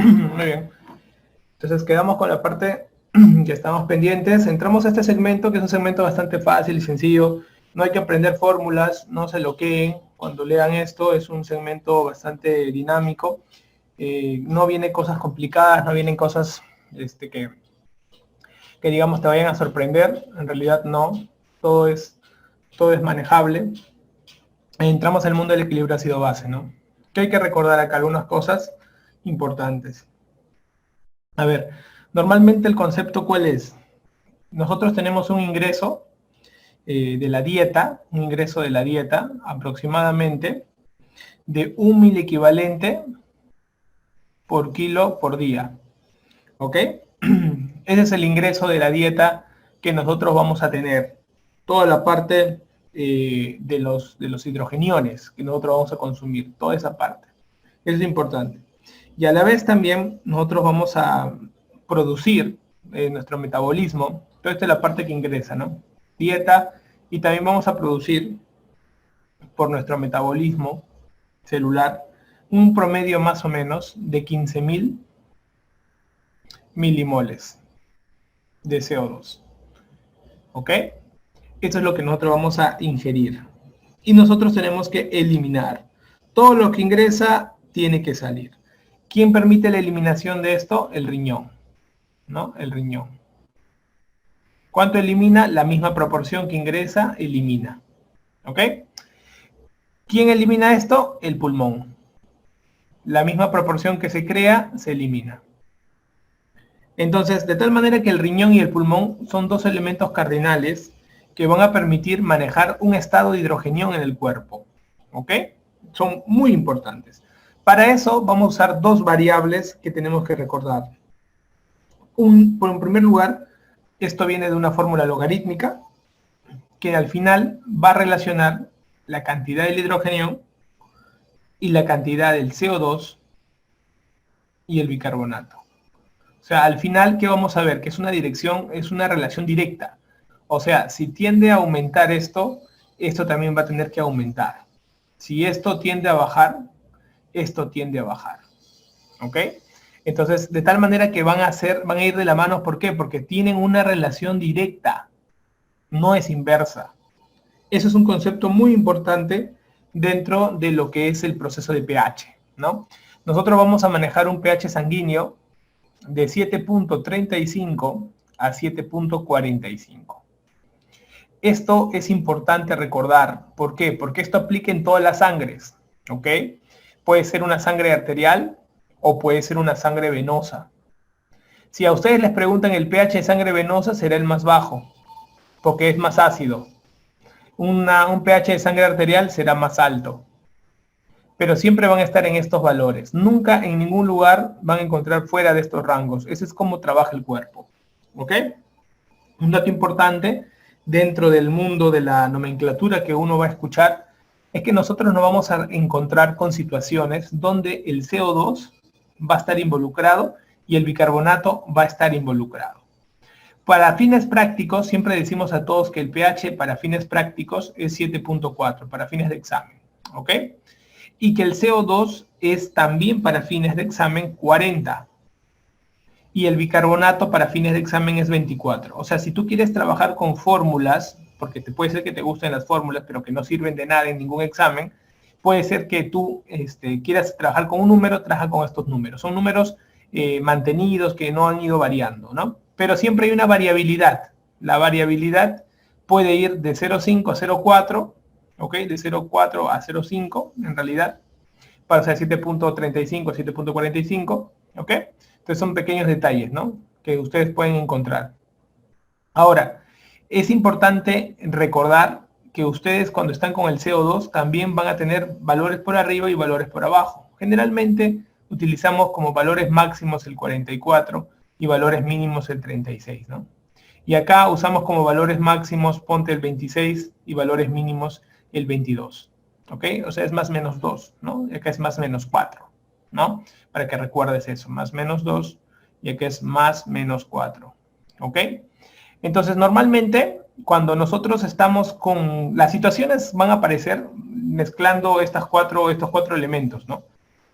Muy bien. Entonces quedamos con la parte que estamos pendientes. Entramos a este segmento, que es un segmento bastante fácil y sencillo. No hay que aprender fórmulas, no se loqueen cuando lean esto. Es un segmento bastante dinámico. No vienen cosas complicadas, no vienen cosas que digamos te vayan a sorprender. En realidad no. Todo es manejable. Entramos al mundo del equilibrio ácido-base, ¿no? Que hay que recordar acá algunas cosas importantes. A ver, normalmente el concepto, ¿cuál es? Nosotros tenemos un ingreso de la dieta, aproximadamente de 1 miliequivalente por kilo por día. ¿Ok? Ese es el ingreso de la dieta que nosotros vamos a tener. Toda la parte de los hidrogeniones que nosotros vamos a consumir, toda esa parte. Eso es importante. Y a la vez también nosotros vamos a producir nuestro metabolismo. Toda esta es la parte que ingresa, ¿no? Dieta, y también vamos a producir por nuestro metabolismo celular un promedio más o menos de 15.000 milimoles de CO2. ¿Ok? Esto es lo que nosotros vamos a ingerir. Y nosotros tenemos que eliminar. Todo lo que ingresa tiene que salir. ¿Quién permite la eliminación de esto? El riñón, ¿no? El riñón. ¿Cuánto elimina? La misma proporción que ingresa, elimina. ¿Ok? ¿Quién elimina esto? El pulmón. La misma proporción que se crea, se elimina. Entonces, de tal manera que el riñón y el pulmón son dos elementos cardinales que van a permitir manejar un estado de hidrogenión en el cuerpo. ¿Ok? Son muy importantes. Para eso vamos a usar dos variables que tenemos que recordar. En primer lugar, esto viene de una fórmula logarítmica que al final va a relacionar la cantidad del hidrógeno y la cantidad del CO2 y el bicarbonato. O sea, al final, ¿qué vamos a ver? Que es una relación directa. O sea, si tiende a aumentar esto, esto también va a tener que aumentar. Si esto tiende a bajar, esto tiende a bajar. ¿Ok? Entonces, de tal manera que van a ir de la mano. ¿Por qué? Porque tienen una relación directa. No es inversa. Eso es un concepto muy importante dentro de lo que es el proceso de pH, ¿no? Nosotros vamos a manejar un pH sanguíneo de 7.35 a 7.45. Esto es importante recordar. ¿Por qué? Porque esto aplica en todas las sangres, ¿ok? Puede ser una sangre arterial o puede ser una sangre venosa. Si a ustedes les preguntan el pH de sangre venosa, será el más bajo, porque es más ácido. Un pH de sangre arterial será más alto. Pero siempre van a estar en estos valores. Nunca en ningún lugar van a encontrar fuera de estos rangos. Ese es cómo trabaja el cuerpo. ¿Ok? Un dato importante dentro del mundo de la nomenclatura que uno va a escuchar es que nosotros nos vamos a encontrar con situaciones donde el CO2 va a estar involucrado y el bicarbonato va a estar involucrado. Para fines prácticos, siempre decimos a todos que el pH para fines prácticos es 7.4, para fines de examen. ¿Ok? Y que el CO2 es también para fines de examen 40. Y el bicarbonato para fines de examen es 24. O sea, si tú quieres trabajar con fórmulas, porque puede ser que te gusten las fórmulas, pero que no sirven de nada en ningún examen, puede ser que tú quieras trabajar con un número, trabaja con estos números. Son números mantenidos que no han ido variando, ¿no? Pero siempre hay una variabilidad. La variabilidad puede ir de 0,5 a 0,4, ¿ok? De 0,4 a 0,5, en realidad, para ser 7.35 a 7.45, ¿ok? Entonces son pequeños detalles, ¿no? Que ustedes pueden encontrar. Ahora, es importante recordar que ustedes cuando están con el CO2 también van a tener valores por arriba y valores por abajo. Generalmente utilizamos como valores máximos el 44 y valores mínimos el 36, ¿no? Y acá usamos como valores máximos, ponte el 26 y valores mínimos el 22. ¿Ok? O sea, es más menos 2, ¿no? Y acá es más menos 4, ¿no? Para que recuerdes eso, más menos 2 y acá es más menos 4. ¿Ok? Entonces, normalmente, cuando nosotros estamos con... Las situaciones van a aparecer mezclando estos cuatro elementos, ¿no?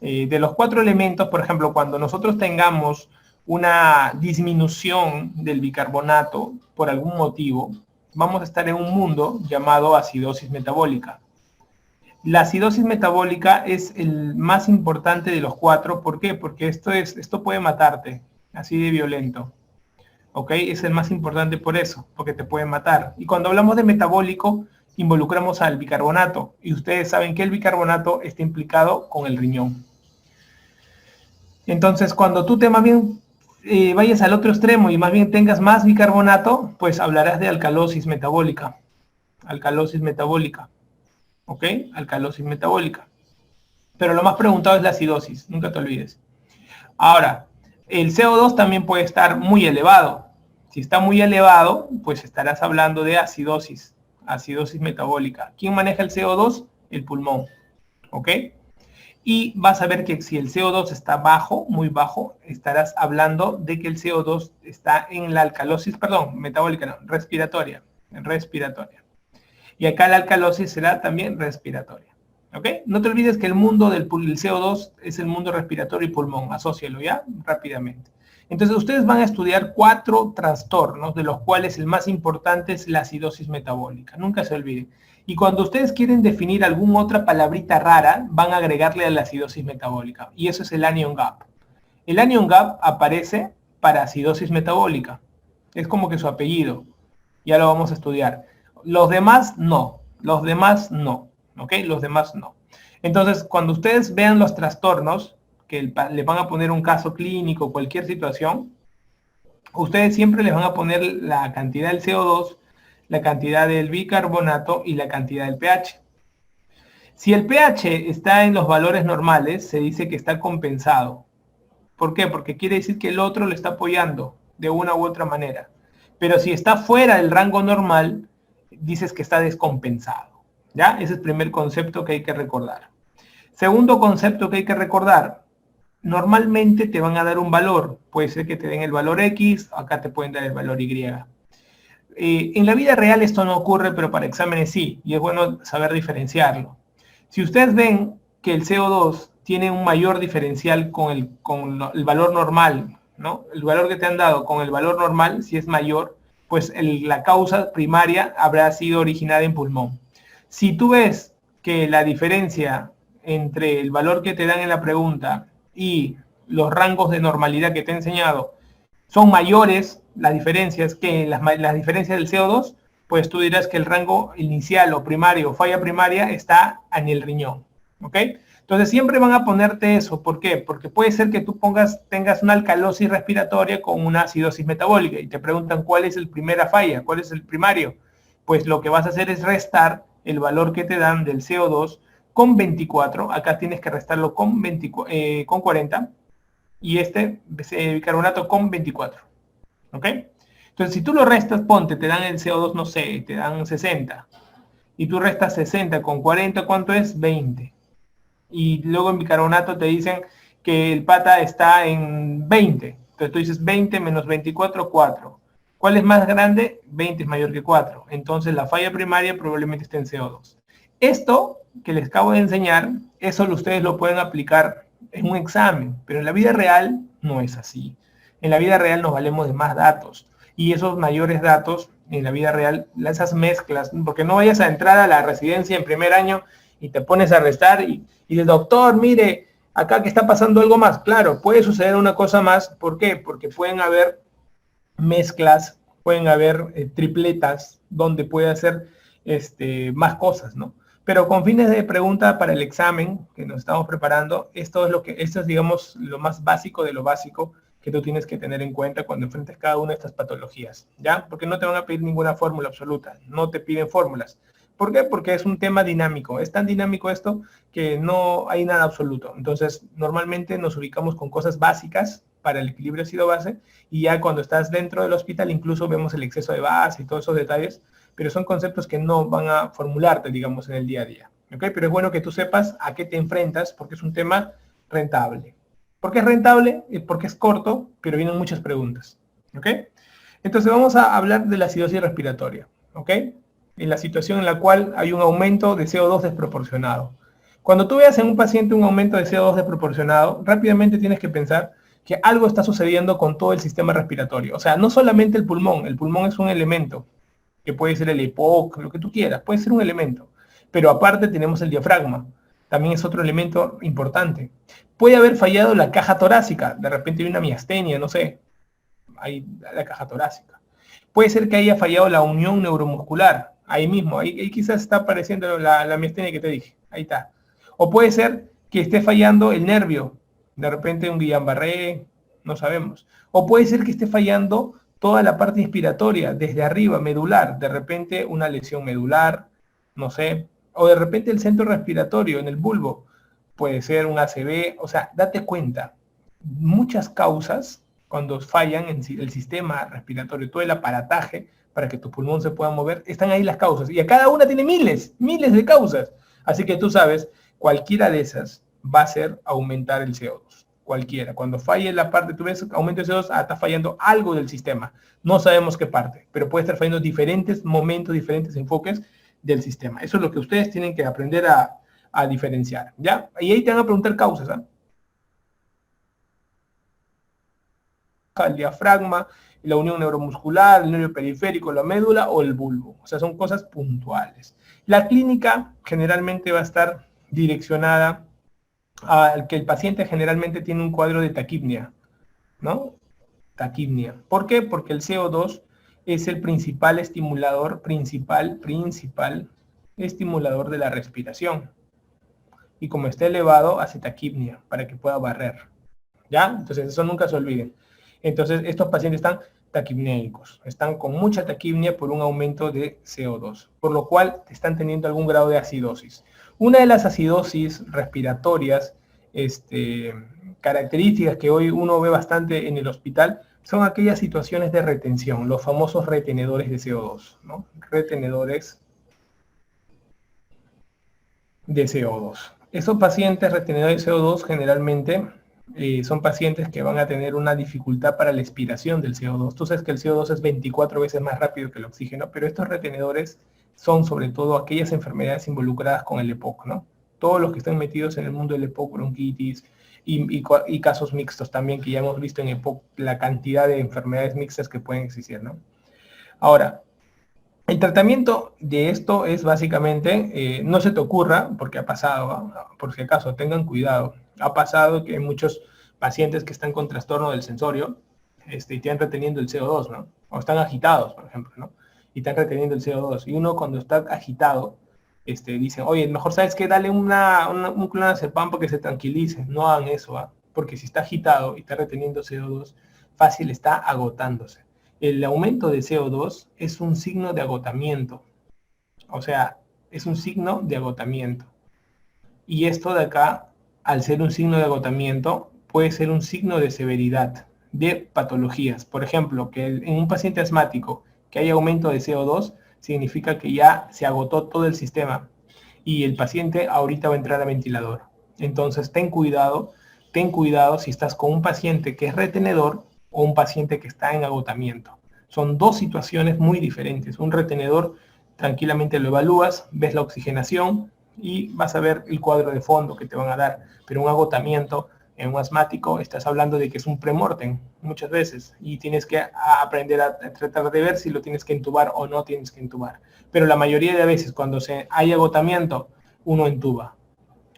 De los 4 elementos, por ejemplo, cuando nosotros tengamos una disminución del bicarbonato por algún motivo, vamos a estar en un mundo llamado acidosis metabólica. La acidosis metabólica es el más importante de los 4. ¿Por qué? Porque esto puede matarte, así de violento. ¿Ok? Es el más importante por eso, porque te puede matar. Y cuando hablamos de metabólico, involucramos al bicarbonato. Y ustedes saben que el bicarbonato está implicado con el riñón. Entonces, cuando tú más bien vayas al otro extremo y más bien tengas más bicarbonato, pues hablarás de alcalosis metabólica. Alcalosis metabólica. ¿Ok? Alcalosis metabólica. Pero lo más preguntado es la acidosis, nunca te olvides. Ahora, el CO2 también puede estar muy elevado. Si está muy elevado, pues estarás hablando de acidosis metabólica. ¿Quién maneja el CO2? El pulmón. ¿Ok? Y vas a ver que si el CO2 está bajo, muy bajo, estarás hablando de que el CO2 está en la alcalosis, metabólica, no, respiratoria. Y acá la alcalosis será también respiratoria. ¿Ok? No te olvides que el mundo del CO2 es el mundo respiratorio y pulmón. Asócialo ya rápidamente. Entonces ustedes van a estudiar 4 trastornos, de los cuales el más importante es la acidosis metabólica. Nunca se olviden. Y cuando ustedes quieren definir alguna otra palabrita rara, van a agregarle a la acidosis metabólica. Y eso es el anion gap. El anion gap aparece para acidosis metabólica. Es como que su apellido. Ya lo vamos a estudiar. Los demás no. Los demás no. ¿Ok? Los demás no. Entonces, cuando ustedes vean los trastornos, que le van a poner un caso clínico, cualquier situación, ustedes siempre les van a poner la cantidad del CO2, la cantidad del bicarbonato y la cantidad del pH. Si el pH está en los valores normales, se dice que está compensado. ¿Por qué? Porque quiere decir que el otro le está apoyando de una u otra manera. Pero si está fuera del rango normal, dices que está descompensado. ¿Ya? Ese es el primer concepto que hay que recordar. Segundo concepto que hay que recordar. Normalmente te van a dar un valor. Puede ser que te den el valor X, acá te pueden dar el valor Y. En la vida real esto no ocurre, pero para exámenes sí. Y es bueno saber diferenciarlo. Si ustedes ven que el CO2 tiene un mayor diferencial con el valor normal, ¿no? El valor que te han dado con el valor normal, si es mayor, pues la causa primaria habrá sido originada en pulmón. Si tú ves que la diferencia entre el valor que te dan en la pregunta y los rangos de normalidad que te he enseñado son mayores, las diferencias, que las diferencias del CO2, pues tú dirás que el rango inicial o primario, falla primaria, está en el riñón. ¿Ok? Entonces siempre van a ponerte eso. ¿Por qué? Porque puede ser que tú tengas una alcalosis respiratoria con una acidosis metabólica y te preguntan cuál es el primera falla, cuál es el primario. Pues lo que vas a hacer es restar el valor que te dan del CO2 con 24. Acá tienes que restarlo con 40 y bicarbonato con 24. ¿Ok? Entonces, si tú lo restas, te dan el CO2, no sé, te dan 60. Y tú restas 60 con 40, ¿cuánto es? 20. Y luego en bicarbonato te dicen que el pata está en 20. Entonces tú dices 20 menos 24, 4. ¿Cuál es más grande? 20 es mayor que 4. Entonces la falla primaria probablemente esté en CO2. Esto que les acabo de enseñar, eso ustedes lo pueden aplicar en un examen, pero en la vida real no es así. En la vida real nos valemos de más datos. Y esos mayores datos, en la vida real, esas mezclas, porque no vayas a entrar a la residencia en primer año y te pones a restar y el doctor, mire, acá que está pasando algo más. Claro, puede suceder una cosa más. ¿Por qué? Porque pueden haber mezclas, pueden haber tripletas, donde puede hacer más cosas, ¿no? Pero con fines de pregunta para el examen que nos estamos preparando, esto es, digamos, lo más básico de lo básico que tú tienes que tener en cuenta cuando enfrentes cada una de estas patologías, ¿ya? Porque no te van a pedir ninguna fórmula absoluta, no te piden fórmulas. ¿Por qué? Porque es un tema dinámico. Es tan dinámico esto que no hay nada absoluto. Entonces, normalmente nos ubicamos con cosas básicas para el equilibrio ácido-base y ya cuando estás dentro del hospital incluso vemos el exceso de base y todos esos detalles, pero son conceptos que no van a formularte, digamos, en el día a día. ¿Ok? Pero es bueno que tú sepas a qué te enfrentas porque es un tema rentable. ¿Por qué es rentable? Porque es corto, pero vienen muchas preguntas. ¿Ok? Entonces vamos a hablar de la acidosis respiratoria. ¿Ok? En la situación en la cual hay un aumento de CO2 desproporcionado. Cuando tú veas en un paciente un aumento de CO2 desproporcionado, rápidamente tienes que pensar que algo está sucediendo con todo el sistema respiratorio. O sea, no solamente el pulmón es un elemento, que puede ser el EPOC, lo que tú quieras, puede ser un elemento. Pero aparte tenemos el diafragma, también es otro elemento importante. Puede haber fallado la caja torácica, de repente hay una miastenia, no sé, hay la caja torácica. Puede ser que haya fallado la unión neuromuscular, ahí mismo, ahí quizás está apareciendo la miastenia que te dije, ahí está. O puede ser que esté fallando el nervio, de repente un Guillain-Barré, no sabemos. O puede ser que esté fallando toda la parte inspiratoria, desde arriba, medular, de repente una lesión medular, no sé, o de repente el centro respiratorio en el bulbo, puede ser un ACV, o sea, date cuenta, muchas causas cuando fallan en el sistema respiratorio, todo el aparataje para que tu pulmón se pueda mover, están ahí las causas. Y a cada una tiene miles de causas. Así que tú sabes, cualquiera de esas va a ser aumentar el CO2. Cualquiera. Cuando falle la parte, tú ves aumento de CO2, está fallando algo del sistema. No sabemos qué parte, pero puede estar fallando diferentes momentos, diferentes enfoques del sistema. Eso es lo que ustedes tienen que aprender a diferenciar, ¿ya? Y ahí te van a preguntar causas, ¿ah? El diafragma, la unión neuromuscular, el nervio periférico, la médula o el bulbo. O sea, son cosas puntuales. La clínica generalmente va a estar direccionada al que el paciente generalmente tiene un cuadro de taquipnea, ¿no? Taquipnea. ¿Por qué? Porque el CO2 es el principal estimulador, principal estimulador de la respiración. Y como está elevado, hace taquipnea para que pueda barrer. ¿Ya? Entonces, eso nunca se olviden. Entonces, estos pacientes están taquipnéicos, están con mucha taquipnea por un aumento de CO2, por lo cual están teniendo algún grado de acidosis. Una de las acidosis respiratorias características que hoy uno ve bastante en el hospital son aquellas situaciones de retención, los famosos retenedores de CO2, ¿no? Retenedores de CO2. Esos pacientes retenedores de CO2 generalmente son pacientes que van a tener una dificultad para la expiración del CO2. Tú sabes que el CO2 es 24 veces más rápido que el oxígeno, pero estos retenedores son sobre todo aquellas enfermedades involucradas con el EPOC, ¿no? Todos los que están metidos en el mundo del EPOC, bronquitis y casos mixtos también, que ya hemos visto en EPOC la cantidad de enfermedades mixtas que pueden existir, ¿no? Ahora, el tratamiento de esto es básicamente, no se te ocurra, porque ha pasado, por si acaso, tengan cuidado. Ha pasado que muchos pacientes que están con trastorno del sensorio y están reteniendo el CO2, ¿no? O están agitados, por ejemplo, ¿no? Y están reteniendo el CO2. Y uno cuando está agitado, dice, oye, mejor sabes que dale un clonazepam para que se tranquilice. No hagan eso, ¿ah? Porque si está agitado y está reteniendo CO2, fácil está agotándose. El aumento de CO2 es un signo de agotamiento. O sea, es un signo de agotamiento. Y esto de acá, al ser un signo de agotamiento, puede ser un signo de severidad, de patologías. Por ejemplo, que en un paciente asmático que haya aumento de CO2, significa que ya se agotó todo el sistema y el paciente ahorita va a entrar a ventilador. Entonces, ten cuidado si estás con un paciente que es retenedor o un paciente que está en agotamiento. Son dos situaciones muy diferentes. Un retenedor, tranquilamente lo evalúas, ves la oxigenación y vas a ver el cuadro de fondo que te van a dar. Pero un agotamiento en un asmático, estás hablando de que es un premortem muchas veces y tienes que aprender a tratar de ver si lo tienes que entubar o no tienes que entubar. Pero la mayoría de veces cuando hay agotamiento, uno entuba.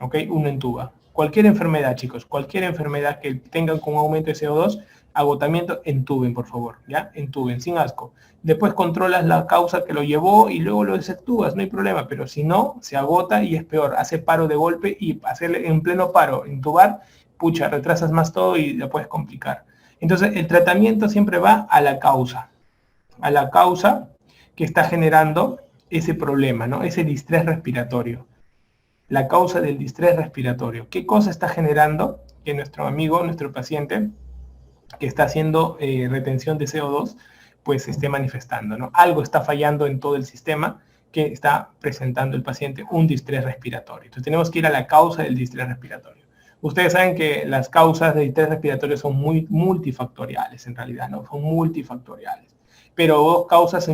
¿Ok? Uno entuba. Cualquier enfermedad, chicos, cualquier enfermedad que tengan con aumento de CO2, agotamiento, entuben, por favor, ¿ya? Entuben, sin asco. Después controlas la causa que lo llevó y luego lo desactúas, no hay problema, pero si no, se agota y es peor, hace paro de golpe y hacerle en pleno paro, entubar, pucha, retrasas más todo y la puedes complicar. Entonces, el tratamiento siempre va a la causa que está generando ese problema, ¿no? Ese distrés respiratorio. La causa del distrés respiratorio. ¿Qué cosa está generando que nuestro amigo, nuestro paciente, que está haciendo retención de CO2, pues esté manifestando, ¿no? Algo está fallando en todo el sistema que está presentando el paciente un distrés respiratorio. Entonces tenemos que ir a la causa del distrés respiratorio. Ustedes saben que las causas de distrés respiratorio son muy multifactoriales, en realidad, ¿no? Son multifactoriales. Pero dos causas,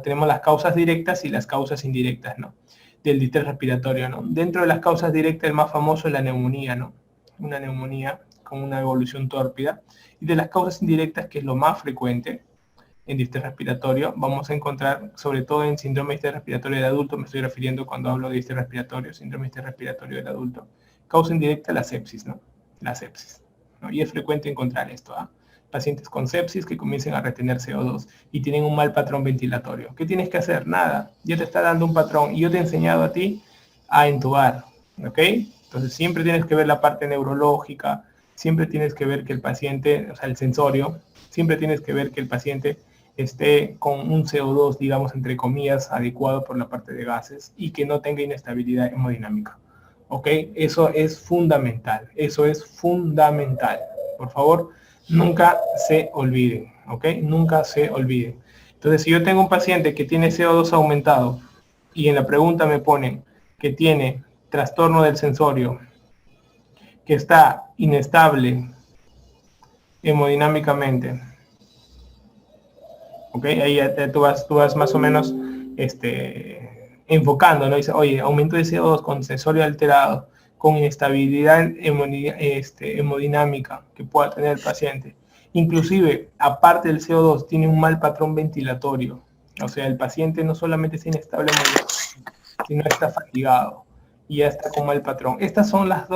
tenemos las causas directas y las causas indirectas, ¿no? del distrés respiratorio, ¿no? Dentro de las causas directas, el más famoso es la neumonía, ¿no? Una neumonía con una evolución tórpida. Y de las causas indirectas, que es lo más frecuente en distrés respiratorio, vamos a encontrar, sobre todo en síndrome de distrés respiratorio del adulto, me estoy refiriendo cuando hablo de distrés respiratorio, síndrome de distrés respiratorio del adulto, causa indirecta la sepsis, ¿no? La sepsis, ¿no? Y es frecuente encontrar esto, ¿ah? Pacientes con sepsis que comiencen a retener CO2 y tienen un mal patrón ventilatorio. ¿Qué tienes que hacer? Nada. Ya te está dando un patrón y yo te he enseñado a ti a intubar, ¿ok? Entonces siempre tienes que ver la parte neurológica, siempre tienes que ver que el paciente, o sea, el sensorio, siempre tienes que ver que el paciente esté con un CO2, digamos, entre comillas, adecuado por la parte de gases y que no tenga inestabilidad hemodinámica. ¿Ok? Eso es fundamental. Eso es fundamental. Por favor, nunca se olviden. ¿Ok? Nunca se olviden. Entonces, si yo tengo un paciente que tiene CO2 aumentado y en la pregunta me ponen que tiene trastorno del sensorio, que está inestable hemodinámicamente, ¿ok? Ahí tú vas más o menos enfocando, ¿no? Dice, oye, aumento de CO2 con sensorio alterado, con inestabilidad hemodinámica que pueda tener el paciente. Inclusive, aparte del CO2, tiene un mal patrón ventilatorio. O sea, el paciente no solamente es inestable hemodinámica, sino está fatigado y ya está con mal patrón. Estas son la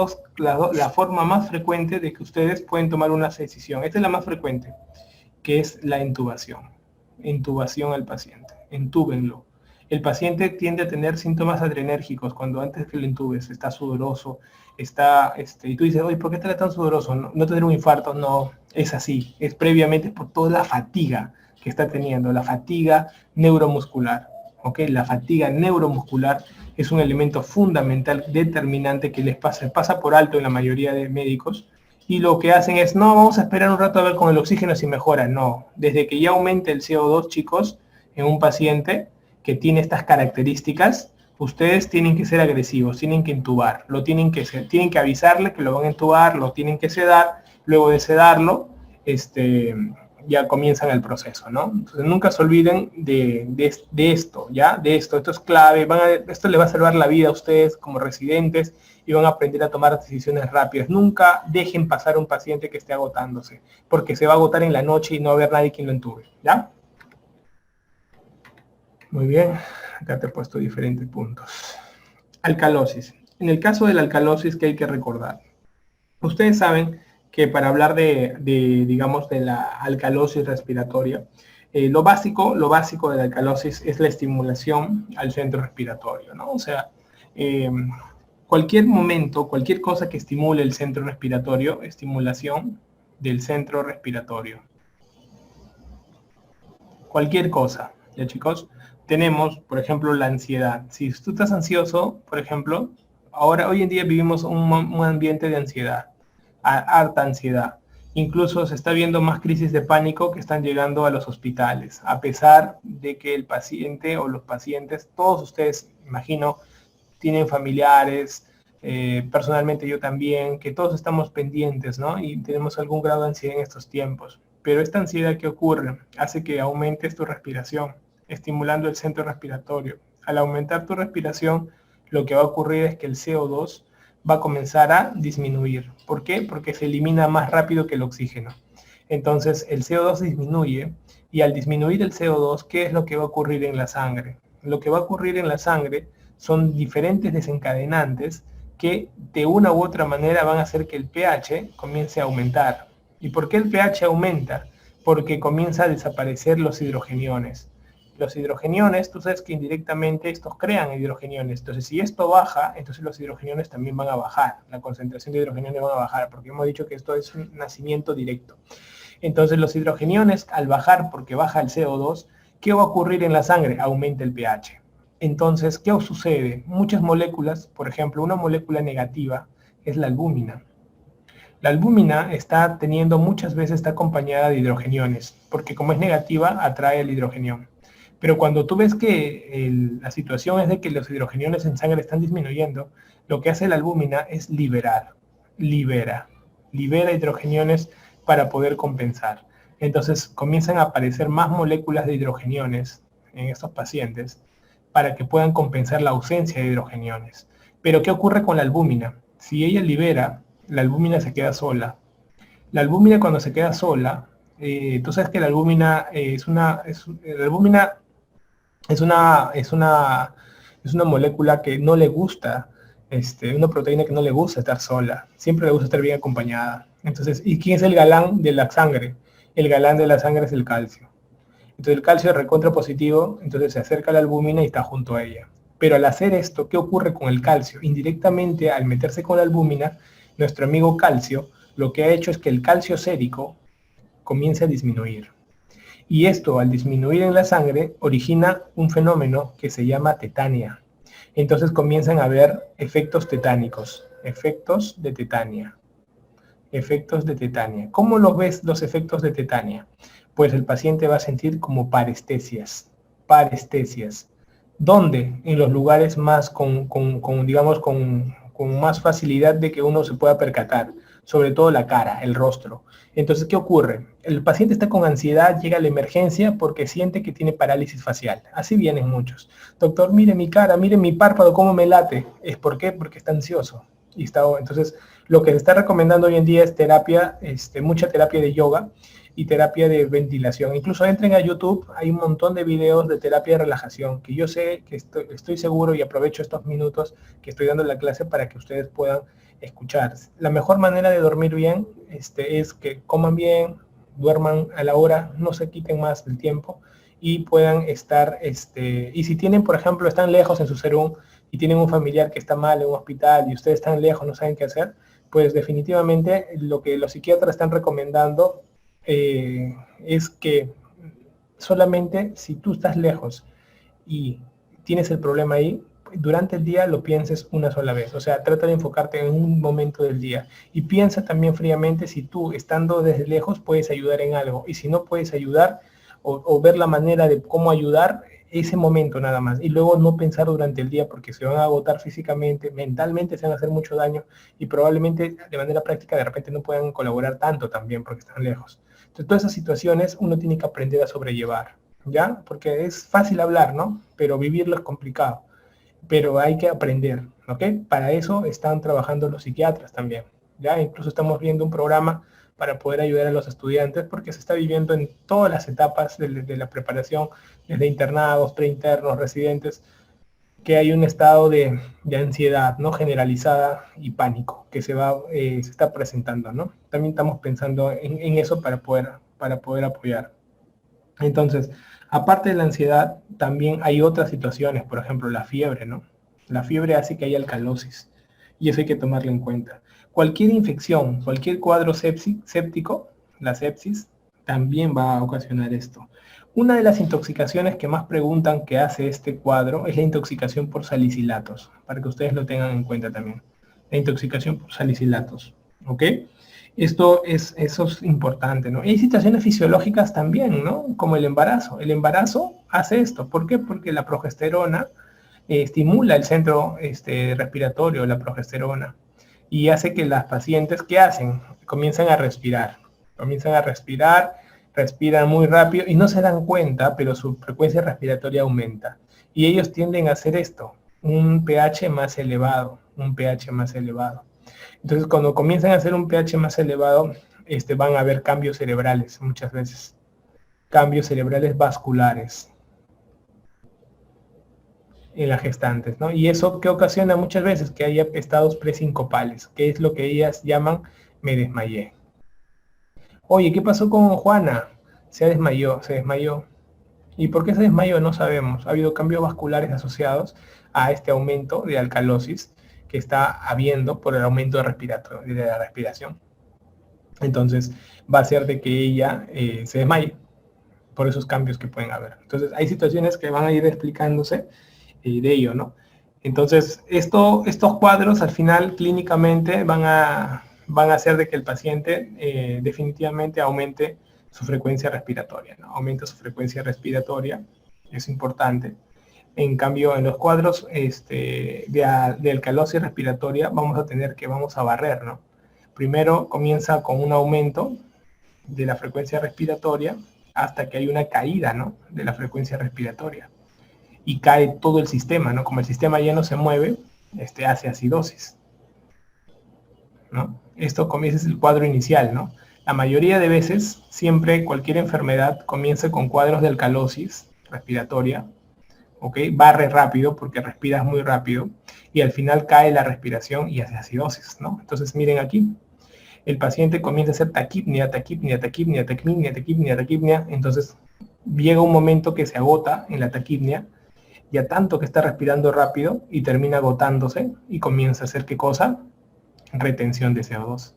forma más frecuente de que ustedes pueden tomar una decisión. Esta es la más frecuente, que es la intubación. Intubación al paciente, intúbenlo. El paciente tiende a tener síntomas adrenérgicos cuando antes que lo intubes está sudoroso, y tú dices, oye, ¿por qué está tan sudoroso? ¿No tener un infarto? No, es así, es previamente por toda la fatiga que está teniendo, la fatiga neuromuscular, ¿ok? La fatiga neuromuscular es un elemento fundamental, determinante, que les pasa por alto en la mayoría de médicos, y lo que hacen es, no, vamos a esperar un rato a ver con el oxígeno si mejora. No, desde que ya aumente el CO2, chicos, en un paciente que tiene estas características, ustedes tienen que ser agresivos, tienen que intubar, tienen que avisarle que lo van a intubar, lo tienen que sedar, luego de sedarlo, ya comienzan el proceso, ¿no? Entonces nunca se olviden de esto, ¿ya? De esto es clave, esto le va a salvar la vida a ustedes como residentes y van a aprender a tomar decisiones rápidas. Nunca dejen pasar a un paciente que esté agotándose, porque se va a agotar en la noche y no va a haber nadie quien lo entube, ¿ya? Muy bien, acá te he puesto diferentes puntos. Alcalosis. En el caso de la alcalosis, ¿qué hay que recordar? Ustedes saben que para hablar digamos, de la alcalosis respiratoria, lo básico de la alcalosis es la estimulación al centro respiratorio, ¿no? O sea, cualquier momento, cualquier cosa que estimule el centro respiratorio, estimulación del centro respiratorio. Cualquier cosa, ¿ya, chicos? Tenemos, por ejemplo, la ansiedad. Si tú estás ansioso, por ejemplo, hoy en día vivimos un ambiente de ansiedad, harta ansiedad. Incluso se está viendo más crisis de pánico que están llegando a los hospitales, a pesar de que el paciente o los pacientes, todos ustedes, imagino, tienen familiares, personalmente yo también, que todos estamos pendientes, ¿no? Y tenemos algún grado de ansiedad en estos tiempos. Pero esta ansiedad que ocurre hace que aumentes tu respiración, estimulando el centro respiratorio. Al aumentar tu respiración, lo que va a ocurrir es que el CO2 va a comenzar a disminuir. ¿Por qué? Porque se elimina más rápido que el oxígeno. Entonces el CO2 disminuye y al disminuir el CO2, ¿qué es lo que va a ocurrir en la sangre? Lo que va a ocurrir en la sangre son diferentes desencadenantes que de una u otra manera van a hacer que el pH comience a aumentar. ¿Y por qué el pH aumenta? Porque comienza a desaparecer los hidrogeniones. Los hidrogeniones, tú sabes que indirectamente estos crean hidrogeniones. Entonces, si esto baja, entonces los hidrogeniones también van a bajar. La concentración de hidrogeniones va a bajar, porque hemos dicho que esto es un nacimiento directo. Entonces, los hidrogeniones, al bajar porque baja el CO2, ¿qué va a ocurrir en la sangre? Aumenta el pH. Entonces, ¿qué sucede? Muchas moléculas, por ejemplo, una molécula negativa es la albúmina. La albúmina muchas veces está acompañada de hidrogeniones, porque como es negativa, atrae el hidrogenión. Pero cuando tú ves que la situación es de que los hidrogeniones en sangre están disminuyendo, lo que hace la albúmina es libera hidrogeniones para poder compensar. Entonces comienzan a aparecer más moléculas de hidrogeniones en estos pacientes para que puedan compensar la ausencia de hidrogeniones. Pero ¿qué ocurre con la albúmina? Si ella libera, la albúmina se queda sola. La albúmina cuando se queda sola, tú sabes que la albúmina la albúmina es una molécula que no le gusta, una proteína que no le gusta estar sola, siempre le gusta estar bien acompañada. Entonces, ¿y quién es el galán de la sangre? El galán de la sangre es el calcio. Entonces el calcio es recontra positivo, entonces se acerca a la albúmina y está junto a ella. Pero al hacer esto, ¿qué ocurre con el calcio? Indirectamente, al meterse con la albúmina, nuestro amigo calcio lo que ha hecho es que el calcio sérico comience a disminuir. Y esto, al disminuir en la sangre, origina un fenómeno que se llama tetania. Entonces comienzan a haber efectos tetánicos, efectos de tetania. Efectos de tetania. ¿Cómo los ves los efectos de tetania? Pues el paciente va a sentir como parestesias. Parestesias. ¿Dónde? En los lugares más digamos, con más facilidad de que uno se pueda percatar. Sobre todo la cara, el rostro. Entonces, ¿qué ocurre? El paciente está con ansiedad, llega a la emergencia porque siente que tiene parálisis facial. Así vienen muchos. Doctor, mire mi cara, mire mi párpado, cómo me late. ¿Es por qué? Porque está ansioso. Entonces, lo que se está recomendando hoy en día es terapia, mucha terapia de yoga y terapia de ventilación. Incluso entren a YouTube, hay un montón de videos de terapia de relajación, que yo sé que estoy seguro y aprovecho estos minutos que estoy dando la clase para que ustedes puedan escuchar. La mejor manera de dormir bien es que coman bien, duerman a la hora, no se quiten más el tiempo y puedan estar, y si tienen, por ejemplo, están lejos en su serum y tienen un familiar que está mal en un hospital y ustedes están lejos, no saben qué hacer, pues definitivamente lo que los psiquiatras están recomendando es que solamente si tú estás lejos y tienes el problema ahí, durante el día lo pienses una sola vez. O sea, trata de enfocarte en un momento del día. Y piensa también fríamente si tú, estando desde lejos, puedes ayudar en algo. Y si no puedes ayudar o ver la manera de cómo ayudar, ese momento nada más. Y luego no pensar durante el día porque se van a agotar físicamente, mentalmente se van a hacer mucho daño y probablemente de manera práctica de repente no puedan colaborar tanto también porque están lejos. Entonces, todas esas situaciones uno tiene que aprender a sobrellevar. ¿Ya? Porque es fácil hablar, ¿no? Pero vivirlo es complicado. Pero hay que aprender, ¿ok? Para eso están trabajando los psiquiatras también, ¿ya? Incluso estamos viendo un programa para poder ayudar a los estudiantes porque se está viviendo en todas las etapas de la preparación, desde internados, preinternos, residentes, que hay un estado de ansiedad, ¿no? Generalizada y pánico que se está presentando, ¿no? También estamos pensando en eso para poder apoyar. Entonces, aparte de la ansiedad, también hay otras situaciones, por ejemplo, la fiebre, ¿no? La fiebre hace que haya alcalosis y eso hay que tomarlo en cuenta. Cualquier infección, cualquier cuadro séptico, la sepsis, también va a ocasionar esto. Una de las intoxicaciones que más preguntan que hace este cuadro es la intoxicación por salicilatos, para que ustedes lo tengan en cuenta también. La intoxicación por salicilatos, ¿ok? Eso es importante, ¿no? Y hay situaciones fisiológicas también, ¿no? Como el embarazo. El embarazo hace esto. ¿Por qué? Porque la progesterona estimula el centro respiratorio, la progesterona, y hace que las pacientes, ¿qué hacen? Comienzan a respirar. Comienzan a respirar, respiran muy rápido y no se dan cuenta, pero su frecuencia respiratoria aumenta. Y ellos tienden a hacer esto, un pH más elevado, un pH más elevado. Entonces, cuando comienzan a hacer un pH más elevado, van a haber cambios cerebrales muchas veces, cambios cerebrales vasculares en las gestantes, ¿no? Y eso que ocasiona muchas veces que haya estados presincopales, que es lo que ellas llaman me desmayé. Oye, ¿qué pasó con Juana? Se desmayó, se desmayó. ¿Y por qué se desmayó? No sabemos. Ha habido cambios vasculares asociados a este aumento de alcalosis que está habiendo por el aumento de la respiración. Entonces va a ser de que ella se desmaye por esos cambios que pueden haber. Entonces hay situaciones que van a ir explicándose de ello, ¿no? Entonces estos cuadros al final clínicamente van a hacer de que el paciente definitivamente aumente su frecuencia respiratoria, ¿no? Aumenta su frecuencia respiratoria, es importante. En cambio, en los cuadros de alcalosis respiratoria vamos a barrer, ¿no? Primero comienza con un aumento de la frecuencia respiratoria hasta que hay una caída, ¿no? De la frecuencia respiratoria. y cae todo el sistema, ¿no? Como el sistema ya no se mueve, hace acidosis, ¿no? Esto comienza, es el cuadro inicial, ¿no? La mayoría de veces, siempre cualquier enfermedad comienza con cuadros de alcalosis respiratoria, ¿ok? Barre rápido porque respiras muy rápido y al final cae la respiración y hace acidosis, ¿no? Entonces miren aquí, el paciente comienza a hacer taquipnia, taquipnia, taquipnia, taquipnia, taquipnia, taquipnia, entonces llega un momento que se agota en la taquipnia, ya tanto que está respirando rápido y termina agotándose y comienza a hacer ¿qué cosa? Retención de CO2.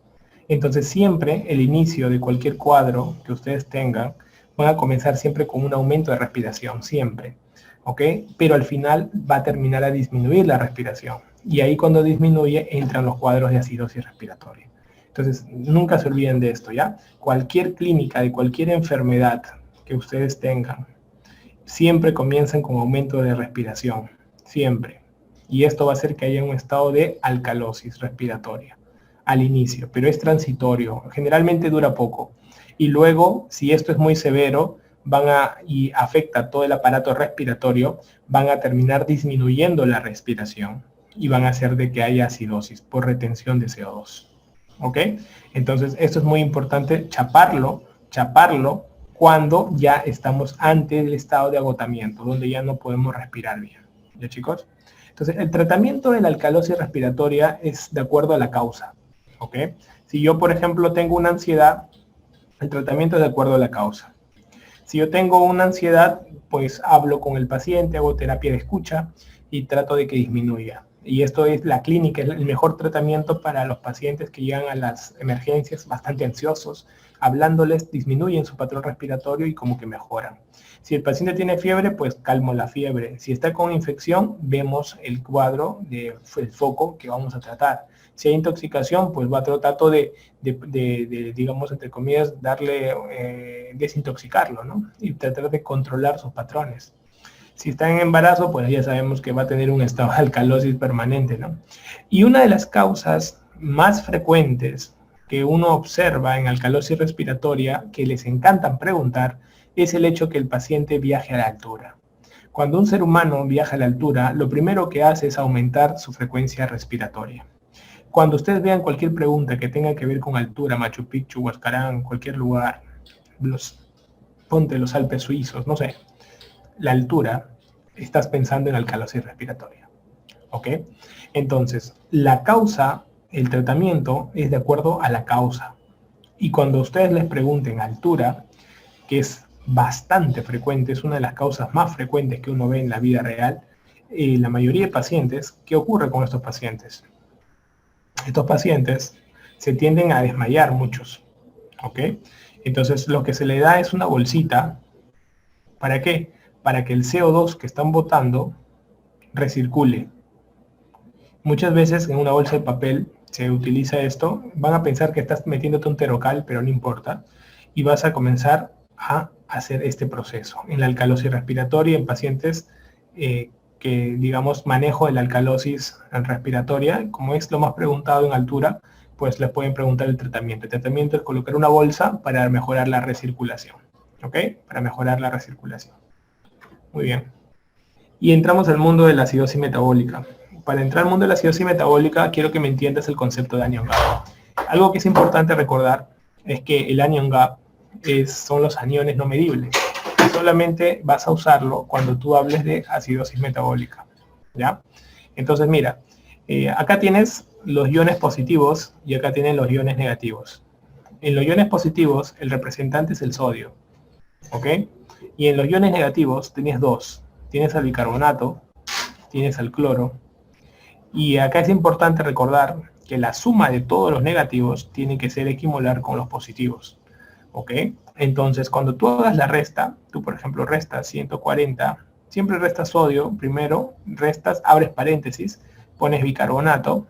Entonces siempre el inicio de cualquier cuadro que ustedes tengan van a comenzar siempre con un aumento de respiración, siempre, ¿ok? Pero al final va a terminar a disminuir la respiración y ahí cuando disminuye entran los cuadros de acidosis respiratoria. Entonces nunca se olviden de esto, ¿ya? Cualquier clínica de cualquier enfermedad que ustedes tengan, siempre comienzan con aumento de respiración, siempre. Y esto va a hacer que haya un estado de alcalosis respiratoria al inicio, pero es transitorio, generalmente dura poco. Y luego, si esto es muy severo, y afecta todo el aparato respiratorio, van a terminar disminuyendo la respiración y van a hacer de que haya acidosis por retención de CO2. ¿Ok? Entonces, esto es muy importante, chaparlo cuando ya estamos ante el estado de agotamiento, donde ya no podemos respirar bien. ¿Ya, chicos? Entonces, el tratamiento de la alcalosis respiratoria es de acuerdo a la causa, ¿ok? Si yo, por ejemplo, tengo una ansiedad, el tratamiento es de acuerdo a la causa. Si yo tengo una ansiedad, pues hablo con el paciente, hago terapia de escucha y trato de que disminuya. Y esto es la clínica, es el mejor tratamiento para los pacientes que llegan a las emergencias bastante ansiosos. Hablándoles, disminuyen su patrón respiratorio y como que mejoran. Si el paciente tiene fiebre, pues calmo la fiebre. Si está con infección, vemos el cuadro del foco que vamos a tratar. Si hay intoxicación, pues trato de digamos, entre comillas, desintoxicarlo, ¿no? Y tratar de controlar sus patrones. Si está en embarazo, pues ya sabemos que va a tener un estado de alcalosis permanente, ¿no? Y una de las causas más frecuentes que uno observa en alcalosis respiratoria, que les encantan preguntar, es el hecho que el paciente viaje a la altura. Cuando un ser humano viaja a la altura, lo primero que hace es aumentar su frecuencia respiratoria. Cuando ustedes vean cualquier pregunta que tenga que ver con altura, Machu Picchu, Huascarán, cualquier lugar, ponte los Alpes suizos, no sé, la altura, estás pensando en alcalosis respiratoria, ¿ok? Entonces, la causa, el tratamiento es de acuerdo a la causa. Y cuando ustedes les pregunten altura, que es bastante frecuente, es una de las causas más frecuentes que uno ve en la vida real, la mayoría de pacientes, ¿qué ocurre con estos pacientes? Estos pacientes se tienden a desmayar muchos, ¿ok? Entonces, lo que se le da es una bolsita, ¿para qué? Para que el CO2 que están botando recircule. Muchas veces en una bolsa de papel se utiliza esto, van a pensar que estás metiéndote un terocal, pero no importa, y vas a comenzar a hacer este proceso en la alcalosis respiratoria en pacientes que, digamos, manejo de la alcalosis respiratoria, como es lo más preguntado en altura, pues les pueden preguntar el tratamiento. El tratamiento es colocar una bolsa para mejorar la recirculación, ¿ok? Para mejorar la recirculación. Muy bien. Y entramos al mundo de la acidosis metabólica. Para entrar al mundo de la acidosis metabólica, quiero que me entiendas el concepto de anion gap. Algo que es importante recordar es que el anion gap son los aniones no medibles. Solamente vas a usarlo cuando tú hables de acidosis metabólica, ¿ya? Entonces, mira, acá tienes los iones positivos y acá tienes los iones negativos. En los iones positivos, el representante es el sodio, ¿ok? Y en los iones negativos tienes dos. Tienes al bicarbonato, tienes al cloro. Y acá es importante recordar que la suma de todos los negativos tiene que ser equimolar con los positivos, ¿ok? Entonces, cuando tú hagas la resta, tú por ejemplo restas 140, siempre restas sodio, primero restas, abres paréntesis, pones bicarbonato,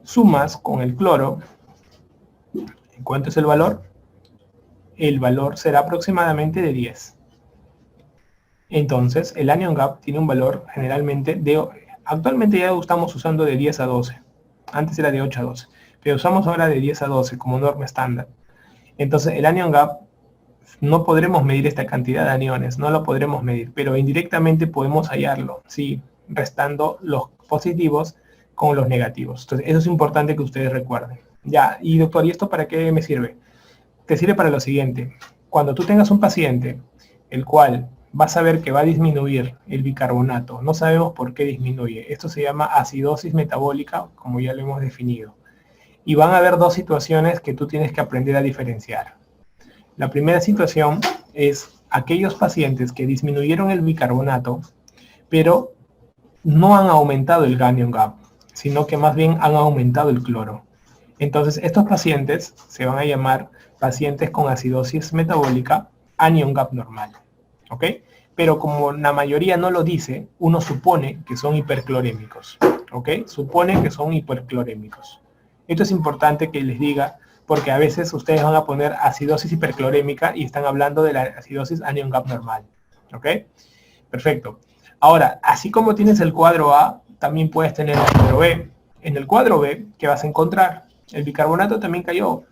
sumas con el cloro. ¿Cuánto es el valor? El valor será aproximadamente de 10. Entonces, el anion gap tiene un valor generalmente actualmente ya estamos usando de 10 a 12. Antes era de 8 a 12. Pero usamos ahora de 10 a 12 como norma estándar. Entonces, el anion gap no podremos medir esta cantidad de aniones, no lo podremos medir, pero indirectamente podemos hallarlo, ¿sí? Restando los positivos con los negativos. Entonces, eso es importante que ustedes recuerden. Ya, y doctor, ¿y esto para qué me sirve? Te sirve para lo siguiente. Cuando tú tengas un paciente, el cual vas a ver que va a disminuir el bicarbonato, no sabemos por qué disminuye. Esto se llama acidosis metabólica, como ya lo hemos definido. Y van a haber dos situaciones que tú tienes que aprender a diferenciar. La primera situación es aquellos pacientes que disminuyeron el bicarbonato, pero no han aumentado el anion gap, sino que más bien han aumentado el cloro. Entonces, estos pacientes se van a llamar pacientes con acidosis metabólica, anion gap normal, ¿ok? Pero como la mayoría no lo dice, uno supone que son hiperclorémicos, ¿ok? Supone que son hiperclorémicos. Esto es importante que les diga, porque a veces ustedes van a poner acidosis hiperclorémica y están hablando de la acidosis anion gap normal, ¿ok? Perfecto. Ahora, así como tienes el cuadro A, también puedes tener el cuadro B. En el cuadro B, ¿qué vas a encontrar? El bicarbonato también cayó.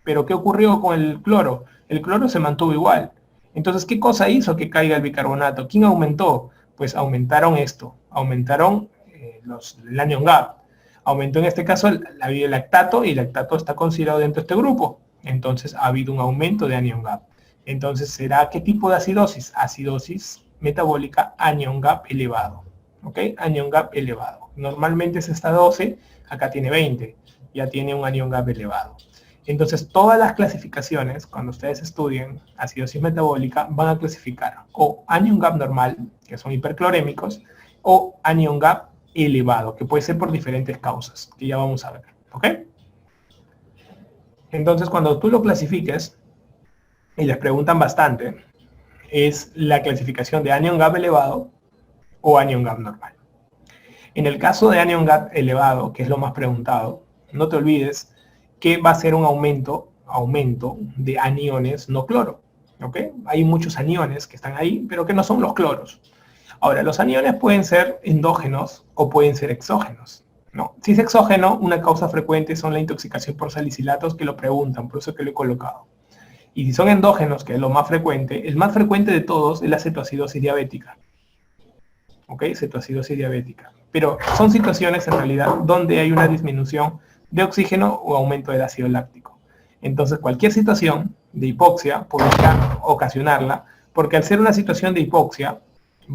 Pero ¿qué ocurrió con el cloro? El cloro se mantuvo igual. Entonces, ¿qué cosa hizo que caiga el bicarbonato? ¿Quién aumentó? Pues aumentaron esto. Aumentaron el anion gap. Aumentó en este caso el lactato, y el lactato está considerado dentro de este grupo. Entonces, ha habido un aumento de anion gap. Entonces, ¿será qué tipo de acidosis? Acidosis metabólica anion gap elevado. ¿Ok? Anion gap elevado. Normalmente es hasta 12, acá tiene 20. Ya tiene un anion gap elevado. Entonces, todas las clasificaciones, cuando ustedes estudien acidosis metabólica, van a clasificar o anion gap normal, que son hiperclorémicos, o anion gap elevado, que puede ser por diferentes causas, que ya vamos a ver. ¿Ok? Entonces, cuando tú lo clasifiques, y les preguntan bastante, es la clasificación de anion gap elevado o anion gap normal. En el caso de anion gap elevado, que es lo más preguntado, no te olvides que va a ser un aumento de aniones no cloro. ¿Ok? Hay muchos aniones que están ahí, pero que no son los cloros. Ahora, los aniones pueden ser endógenos o pueden ser exógenos. ¿No? Si es exógeno, una causa frecuente son la intoxicación por salicilatos, que lo preguntan, por eso que lo he colocado. Y si son endógenos, que es lo más frecuente, el más frecuente de todos es la cetoacidosis diabética. ¿Ok? Cetoacidosis diabética. Pero son situaciones en realidad donde hay una disminución de oxígeno o aumento del ácido láctico. Entonces, cualquier situación de hipoxia podría ocasionarla, porque al ser una situación de hipoxia,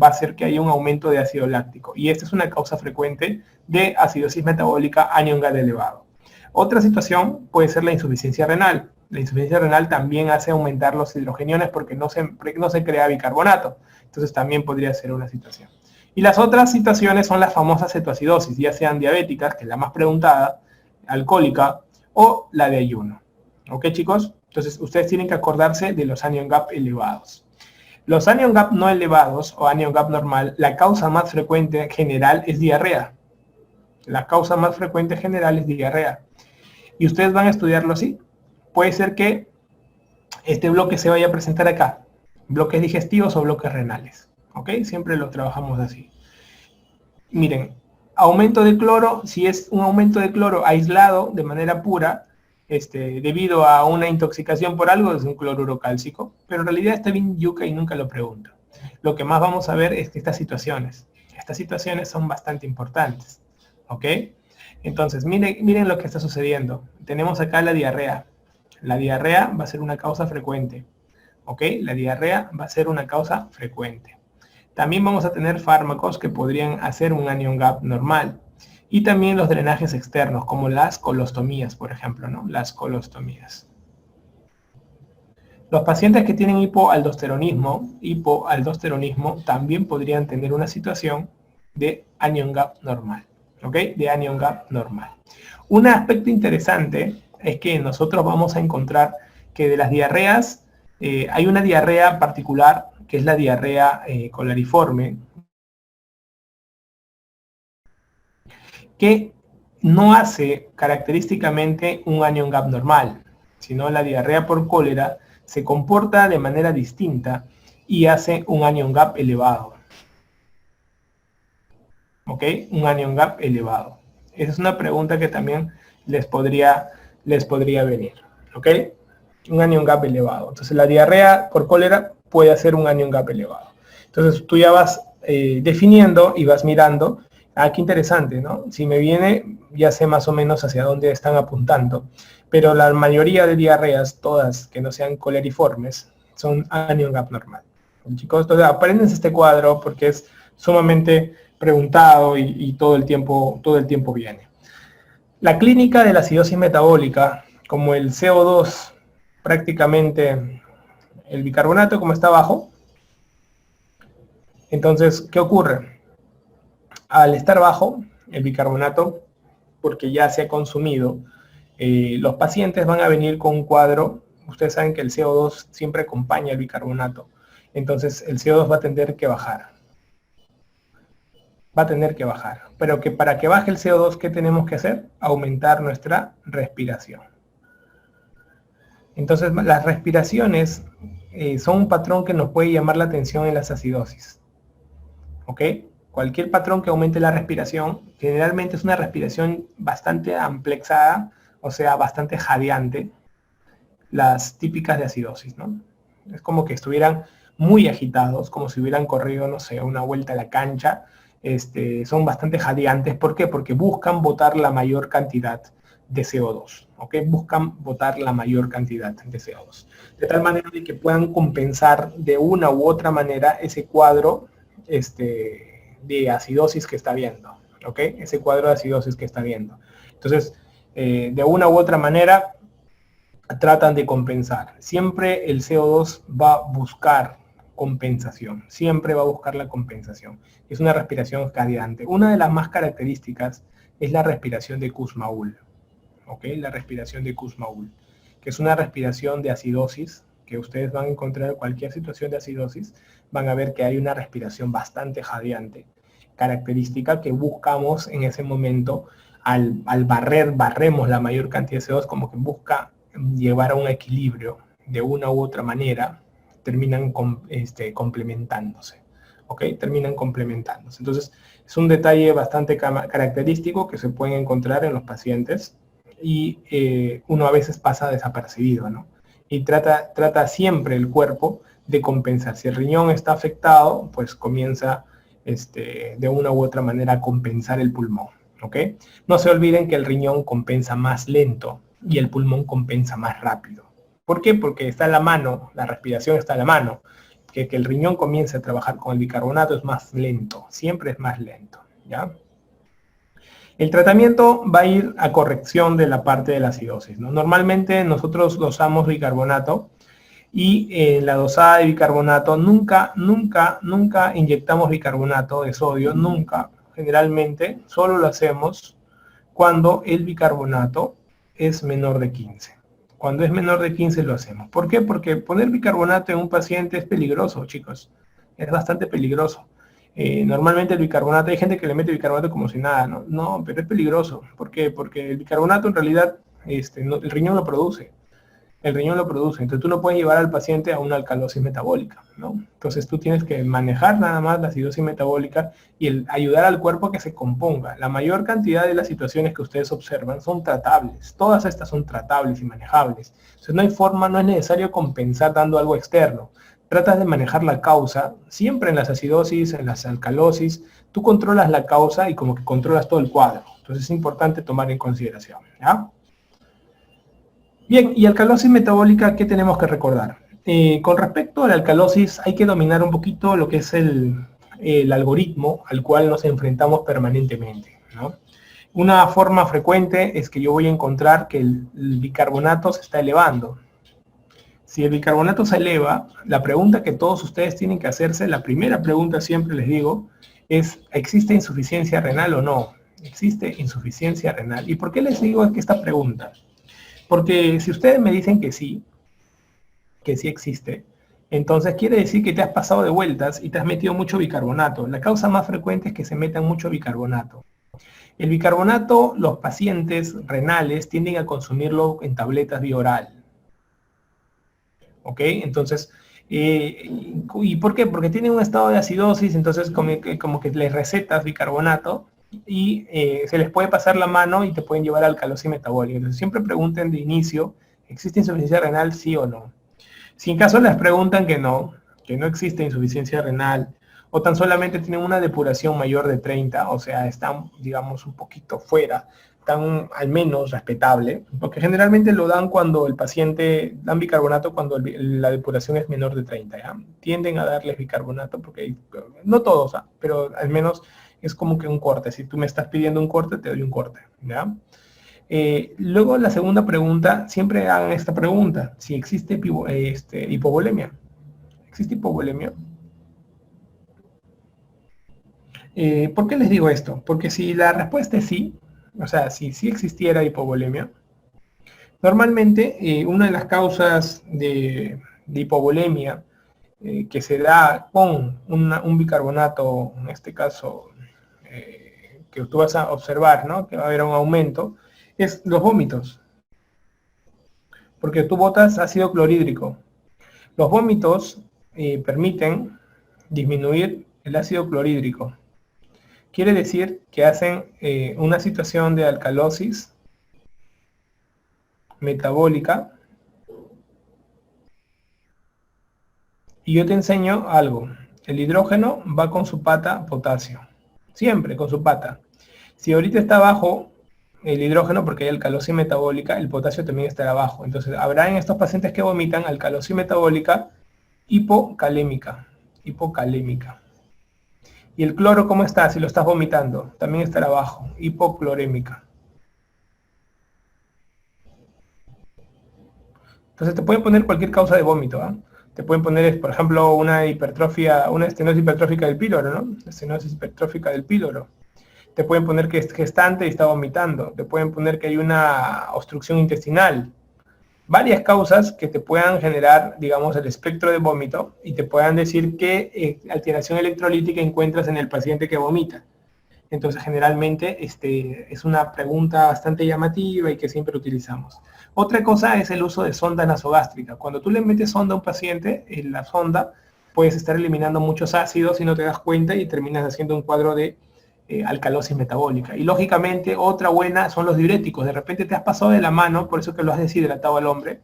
va a hacer que haya un aumento de ácido láctico. Y esta es una causa frecuente de acidosis metabólica anion gap elevado. Otra situación puede ser la insuficiencia renal. La insuficiencia renal también hace aumentar los hidrogeniones porque no se crea bicarbonato. Entonces también podría ser una situación. Y las otras situaciones son las famosas cetoacidosis, ya sean diabéticas, que es la más preguntada, alcohólica, o la de ayuno. ¿Ok, chicos? Entonces, ustedes tienen que acordarse de los anion gap elevados. Los anion gap no elevados, o anion gap normal, la causa más frecuente general es diarrea. La causa más frecuente general es diarrea. Y ustedes van a estudiarlo así. Puede ser que este bloque se vaya a presentar acá. Bloques digestivos o bloques renales. ¿Ok? Siempre lo trabajamos así. Miren, aumento de cloro, si es un aumento de cloro aislado de manera pura, debido a una intoxicación por algo, es un cloruro cálcico, pero en realidad está bien yuca y nunca lo pregunta. Lo que más vamos a ver es que estas situaciones son bastante importantes, ¿ok? Entonces, miren lo que está sucediendo. Tenemos acá la diarrea. La diarrea va a ser una causa frecuente, ¿ok? La diarrea va a ser una causa frecuente. También vamos a tener fármacos que podrían hacer un anion gap normal. Y también los drenajes externos, como las colostomías, por ejemplo, ¿no? Las colostomías. Los pacientes que tienen hipoaldosteronismo también podrían tener una situación de anion gap normal, ¿ok? De anion gap normal. Un aspecto interesante es que nosotros vamos a encontrar que de las diarreas, hay una diarrea particular, que es la diarrea colariforme, que no hace característicamente un anion gap normal, sino la diarrea por cólera se comporta de manera distinta y hace un anion gap elevado. ¿Ok? Un anion gap elevado. Esa es una pregunta que también les podría venir. ¿Ok? un anion gap elevado. Entonces la diarrea por cólera puede hacer un anion gap elevado. Entonces tú ya vas definiendo y vas mirando, qué interesante, ¿no? Si me viene, ya sé más o menos hacia dónde están apuntando, pero la mayoría de diarreas, todas que no sean coleriformes, son anion gap normal. Chicos, entonces apréndense este cuadro porque es sumamente preguntado y todo el tiempo viene. La clínica de la acidosis metabólica, como el CO2, prácticamente el bicarbonato como está abajo. Entonces, ¿qué ocurre? Al estar bajo el bicarbonato, porque ya se ha consumido, los pacientes van a venir con un cuadro. Ustedes saben que el CO2 siempre acompaña el bicarbonato. Entonces, el CO2 va a tener que bajar. Pero que para que baje el CO2, ¿qué tenemos que hacer? Aumentar nuestra respiración. Entonces, las respiraciones son un patrón que nos puede llamar la atención en las acidosis. ¿Ok? Cualquier patrón que aumente la respiración, generalmente es una respiración bastante amplexada, o sea, bastante jadeante, las típicas de acidosis, ¿no? Es como que estuvieran muy agitados, como si hubieran corrido, no sé, una vuelta a la cancha. Son bastante jadeantes. ¿Por qué? Porque buscan botar la mayor cantidad de CO2, ¿ok? Buscan botar la mayor cantidad de CO2. De tal manera de que puedan compensar de una u otra manera ese cuadro de acidosis que está viendo, ¿ok? Ese cuadro de acidosis que está viendo. Entonces, de una u otra manera, tratan de compensar. Siempre el CO2 va a buscar compensación, siempre va a buscar la compensación. Es una respiración jadeante. Una de las más características es la respiración de Kussmaul, ¿ok? La respiración de Kussmaul, que es una respiración de acidosis, que ustedes van a encontrar en cualquier situación de acidosis, van a ver que hay una respiración bastante jadeante, característica que buscamos en ese momento al barremos la mayor cantidad de CO2, como que busca llevar a un equilibrio de una u otra manera, terminan complementándose, ¿ok? Terminan complementándose. Entonces, es un detalle bastante característico que se puede encontrar en los pacientes y uno a veces pasa desapercibido, ¿no? Y trata siempre el cuerpo de compensar. Si el riñón está afectado, pues comienza de una u otra manera a compensar el pulmón, ¿ok? No se olviden que el riñón compensa más lento y el pulmón compensa más rápido. ¿Por qué? Porque está a la mano, la respiración está a la mano. Que el riñón comience a trabajar con el bicarbonato es más lento, siempre es más lento, ¿ya? El tratamiento va a ir a corrección de la parte de la acidosis, ¿no? Normalmente nosotros dosamos bicarbonato y en la dosada de bicarbonato nunca inyectamos bicarbonato de sodio, nunca. Generalmente solo lo hacemos cuando el bicarbonato es menor de 15. Cuando es menor de 15 lo hacemos. ¿Por qué? Porque poner bicarbonato en un paciente es peligroso, chicos. Es bastante peligroso. Normalmente el bicarbonato, hay gente que le mete bicarbonato como si nada, ¿no? No, pero es peligroso. ¿Por qué? Porque el bicarbonato en realidad el riñón lo produce. El riñón lo produce. Entonces tú no puedes llevar al paciente a una alcalosis metabólica, ¿no? Entonces tú tienes que manejar nada más la acidosis metabólica y ayudar al cuerpo a que se componga. La mayor cantidad de las situaciones que ustedes observan son tratables. Todas estas son tratables y manejables. Entonces no hay forma, no es necesario compensar dando algo externo. Tratas de manejar la causa. Siempre en las acidosis, en las alcalosis, tú controlas la causa y como que controlas todo el cuadro. Entonces es importante tomar en consideración, ¿ya? Bien, y alcalosis metabólica, ¿qué tenemos que recordar? Con respecto a la alcalosis, hay que dominar un poquito lo que es el algoritmo al cual nos enfrentamos permanentemente, ¿no? Una forma frecuente es que yo voy a encontrar que el bicarbonato se está elevando. Si el bicarbonato se eleva, la pregunta que todos ustedes tienen que hacerse, la primera pregunta siempre les digo, es ¿existe insuficiencia renal o no? ¿Existe insuficiencia renal? ¿Y por qué les digo esta pregunta? Porque si ustedes me dicen que sí existe, entonces quiere decir que te has pasado de vueltas y te has metido mucho bicarbonato. La causa más frecuente es que se metan mucho bicarbonato. El bicarbonato, los pacientes renales tienden a consumirlo en tabletas vía oral. ¿Ok? Entonces, ¿y por qué? Porque tienen un estado de acidosis, entonces como que les recetas bicarbonato y se les puede pasar la mano y te pueden llevar a alcalosis metabólica. Entonces siempre pregunten de inicio ¿Existe insuficiencia renal, sí o no? Si en caso les preguntan que no existe insuficiencia renal, o tan solamente tienen una depuración mayor de 30, o sea, están, digamos, un poquito fuera, tan al menos respetable, porque generalmente lo dan cuando el paciente, dan bicarbonato cuando la depuración es menor de 30, ¿ya? Tienden a darles bicarbonato porque, no todos, ¿ah? Pero al menos es como que un corte. Si tú me estás pidiendo un corte, te doy un corte, ¿ya? Luego la segunda pregunta, siempre hagan esta pregunta, si existe hipovolemia. ¿Existe hipovolemia? ¿Por qué les digo esto? Porque si la respuesta es sí, o sea, si sí existiera hipovolemia, normalmente una de las causas de hipovolemia que se da con un bicarbonato, en este caso, que tú vas a observar, ¿no? Que va a haber un aumento, es los vómitos, porque tú botas ácido clorhídrico. Los vómitos permiten disminuir el ácido clorhídrico. Quiere decir que hacen una situación de alcalosis metabólica. Y yo te enseño algo. El hidrógeno va con su pata potasio. Siempre con su pata. Si ahorita está bajo el hidrógeno porque hay alcalosis metabólica, el potasio también estará bajo. Entonces habrá en estos pacientes que vomitan alcalosis metabólica hipocalémica. Hipocalémica. ¿Y el cloro cómo está si lo estás vomitando? También estará bajo. Hipoclorémica. Entonces te pueden poner cualquier causa de vómito, ¿eh? Te pueden poner, por ejemplo, una hipertrofia, una estenosis hipertrófica del píloro, ¿no? Estenosis hipertrófica del píloro. Te pueden poner que es gestante y está vomitando. Te pueden poner que hay una obstrucción intestinal. Varias causas que te puedan generar, digamos, el espectro de vómito y te puedan decir qué alteración electrolítica encuentras en el paciente que vomita. Entonces, generalmente, es una pregunta bastante llamativa y que siempre utilizamos. Otra cosa es el uso de sonda nasogástrica. Cuando tú le metes sonda a un paciente, en la sonda puedes estar eliminando muchos ácidos y no te das cuenta y terminas haciendo un cuadro de alcalosis metabólica. Y lógicamente, otra buena son los diuréticos. De repente te has pasado de la mano, por eso que lo has deshidratado al hombre,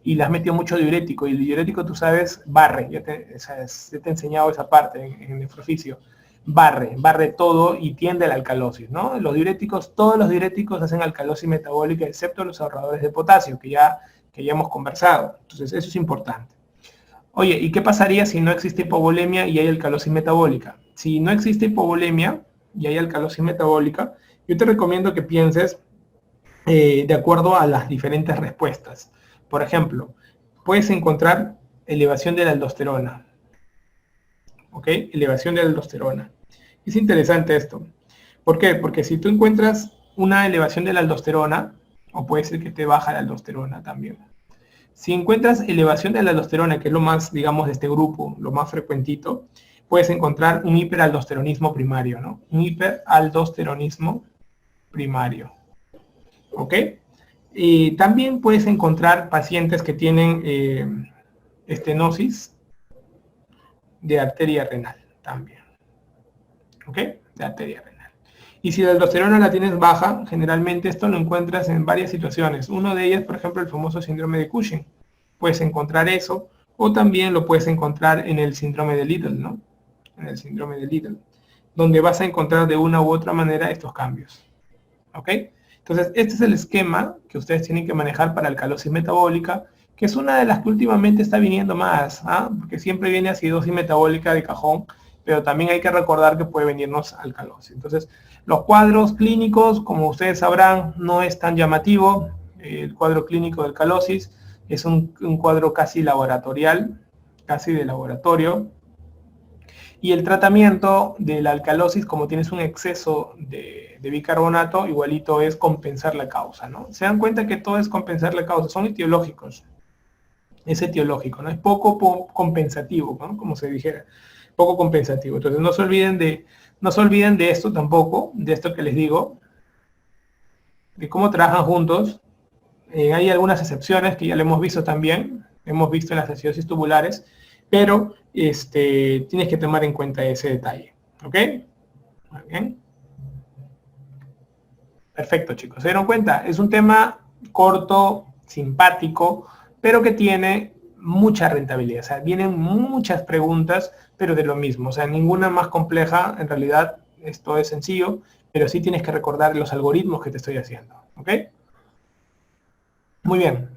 y le has metido mucho diurético. Y el diurético, tú sabes, barre. Ya te he enseñado esa parte en nefroficio. Barre todo y tiende a la alcalosis, ¿no? Los diuréticos, todos los diuréticos hacen alcalosis metabólica, excepto los ahorradores de potasio, que ya hemos conversado. Entonces, eso es importante. Oye, ¿y qué pasaría si no existe hipovolemia y hay alcalosis metabólica? Si no existe hipovolemia y hay alcalosis metabólica, yo te recomiendo que pienses de acuerdo a las diferentes respuestas. Por ejemplo, puedes encontrar elevación de la aldosterona. ¿Ok? Elevación de la aldosterona. Es interesante esto. ¿Por qué? Porque si tú encuentras una elevación de la aldosterona, o puede ser que esté baja la aldosterona también. Si encuentras elevación de la aldosterona, que es lo más, digamos, de este grupo, lo más frecuentito, puedes encontrar un hiperaldosteronismo primario, ¿no? Un hiperaldosteronismo primario. ¿Ok? Y también puedes encontrar pacientes que tienen estenosis de arteria renal también. ¿Ok? De arteria renal. Y si la aldosterona la tienes baja, generalmente esto lo encuentras en varias situaciones. Uno de ellas, por ejemplo, el famoso síndrome de Cushing. Puedes encontrar eso, o también lo puedes encontrar en el síndrome de Liddle, ¿no? En el síndrome de Liddle, donde vas a encontrar de una u otra manera estos cambios. ¿Ok? Entonces, este es el esquema que ustedes tienen que manejar para alcalosis metabólica, que es una de las que últimamente está viniendo más, ¿ah? Porque siempre viene acidosis metabólica de cajón, pero también hay que recordar que puede venirnos alcalosis. Entonces, los cuadros clínicos, como ustedes sabrán, no es tan llamativo. El cuadro clínico de alcalosis es un cuadro casi laboratorial, casi de laboratorio. Y el tratamiento de la alcalosis, como tienes un exceso de bicarbonato, igualito es compensar la causa, ¿no? Se dan cuenta que todo es compensar la causa, son etiológicos. Es etiológico, ¿no? Es poco compensativo, ¿no? Como se dijera, poco compensativo. Entonces no se olviden de esto tampoco, de esto que les digo, de cómo trabajan juntos. Hay algunas excepciones que ya lo hemos visto también, hemos visto en las acidosis tubulares, pero tienes que tomar en cuenta ese detalle, ¿ok? Muy bien. Perfecto, chicos. ¿Se dieron cuenta? Es un tema corto, simpático, pero que tiene mucha rentabilidad. O sea, vienen muchas preguntas, pero de lo mismo. O sea, ninguna más compleja. En realidad, esto es sencillo, pero sí tienes que recordar los algoritmos que te estoy haciendo. ¿Ok? Muy bien.